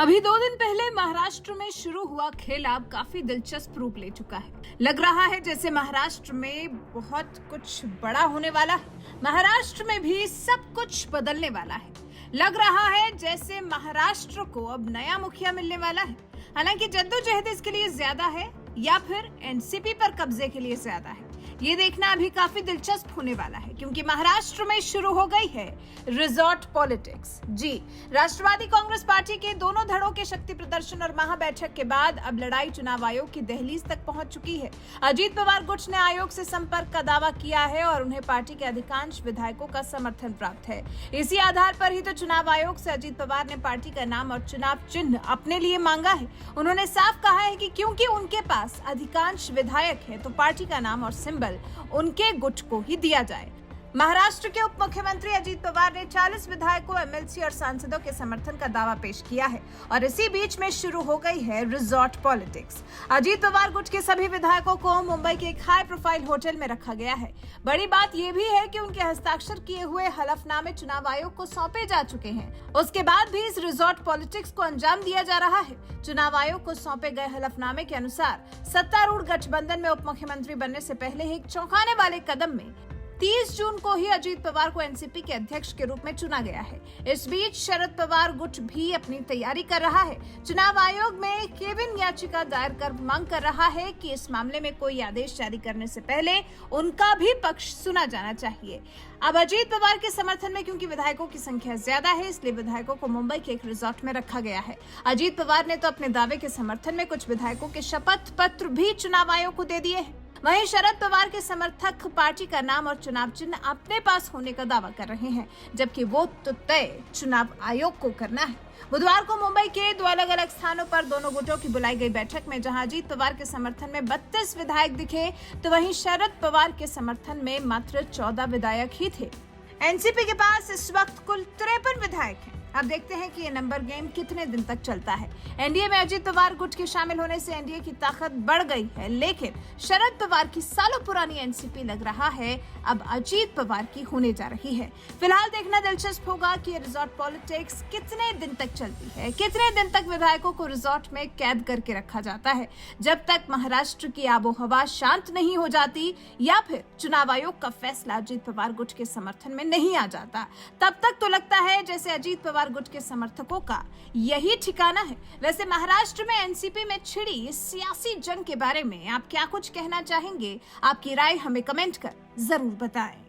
अभी 2 दिन पहले महाराष्ट्र में शुरू हुआ खेल अब काफी दिलचस्प रूप ले चुका है। लग रहा है जैसे महाराष्ट्र में बहुत कुछ बड़ा होने वाला है। महाराष्ट्र में भी सब कुछ बदलने वाला है। लग रहा है जैसे महाराष्ट्र को अब नया मुखिया मिलने वाला है। हालांकि जद्दोजहद इसके लिए ज्यादा है या फिर एनसीपी पर कब्जे के लिए ज्यादा है, ये देखना अभी काफी दिलचस्प होने वाला है, क्योंकि महाराष्ट्र में शुरू हो गई है रिजॉर्ट पॉलिटिक्स। जी, राष्ट्रवादी कांग्रेस पार्टी के दोनों धड़ों के शक्ति प्रदर्शन और महाबैठक के बाद अब लड़ाई चुनाव आयोग की दहलीज तक पहुंच चुकी है। अजीत पवार गुट ने आयोग से संपर्क का दावा किया है और उन्हें पार्टी के अधिकांश विधायकों का समर्थन प्राप्त है। इसी आधार पर ही तो चुनाव आयोग से अजीत पवार ने पार्टी का नाम और चुनाव चिन्ह अपने लिए मांगा है। उन्होंने साफ कहा है कि क्योंकि उनके पास अधिकांश विधायक है तो पार्टी का नाम और सिंबल उनके गुट को ही दिया जाए। महाराष्ट्र के उप मुख्यमंत्री अजीत पवार ने 40 विधायकों, एमएलसी और सांसदों के समर्थन का दावा पेश किया है और इसी बीच में शुरू हो गई है रिजॉर्ट पॉलिटिक्स। अजीत पवार गुट के सभी विधायकों को मुंबई के एक हाई प्रोफाइल होटल में रखा गया है। बड़ी बात यह भी है कि उनके हस्ताक्षर किए हुए हलफनामे चुनाव आयोग को सौंपे जा चुके हैं। उसके बाद भी इस रिजॉर्ट पॉलिटिक्स को अंजाम दिया जा रहा है। चुनाव आयोग को सौंपे गए हलफनामे के अनुसार सत्तारूढ़ गठबंधन में उप मुख्यमंत्री बनने से पहले एक चौंकाने वाले कदम में 30 जून को ही अजीत पवार को एनसीपी के अध्यक्ष के रूप में चुना गया है। इस बीच शरद पवार गुट भी अपनी तैयारी कर रहा है। चुनाव आयोग में केविन याचिका दायर कर मांग कर रहा है कि इस मामले में कोई आदेश जारी करने से पहले उनका भी पक्ष सुना जाना चाहिए। अब अजीत पवार के समर्थन में क्योंकि विधायकों की संख्या ज्यादा है, इसलिए विधायकों को मुंबई के एक रिजॉर्ट में रखा गया है। अजीत पवार ने तो अपने दावे के समर्थन में कुछ विधायकों के शपथ पत्र भी चुनाव आयोग को दे दिए हैं। वहीं शरद पवार के समर्थक पार्टी का नाम और चुनाव चिन्ह अपने पास होने का दावा कर रहे हैं, जबकि वो तो तय चुनाव आयोग को करना है। बुधवार को मुंबई के 2 अलग-अलग स्थानों पर दोनों गुटों की बुलाई गई बैठक में जहां अजीत पवार के समर्थन में 32 विधायक दिखे, तो वहीं शरद पवार के समर्थन में मात्र 14 विधायक ही थे। एनसीपी के पास इस वक्त कुल 53 विधायक हैं। अब देखते हैं कि ये नंबर गेम कितने दिन तक चलता है। एनडीए में अजीत पवार गुट के शामिल होने से एनडीए की ताकत बढ़ गई है, लेकिन शरद पवार की सालों पुरानी एनसीपी लग रहा है अब अजीत पवार की होने जा रही है। फिलहाल देखना दिलचस्प होगा कि ये रिजॉर्ट पॉलिटिक्स कितने दिन तक चलती है, कितने दिन तक विधायकों को रिजॉर्ट में कैद करके रखा जाता है। जब तक महाराष्ट्र की आबोहवा शांत नहीं हो जाती या फिर चुनाव आयोग का फैसला अजीत पवार गुट के समर्थन में नहीं आ जाता, तब तक तो लगता है जैसे अजीत पवार गुट के समर्थकों का यही ठिकाना है। वैसे महाराष्ट्र में एनसीपी में छिड़ी इस सियासी जंग के बारे में आप क्या कुछ कहना चाहेंगे? आपकी राय हमें कमेंट कर जरूर बताएं।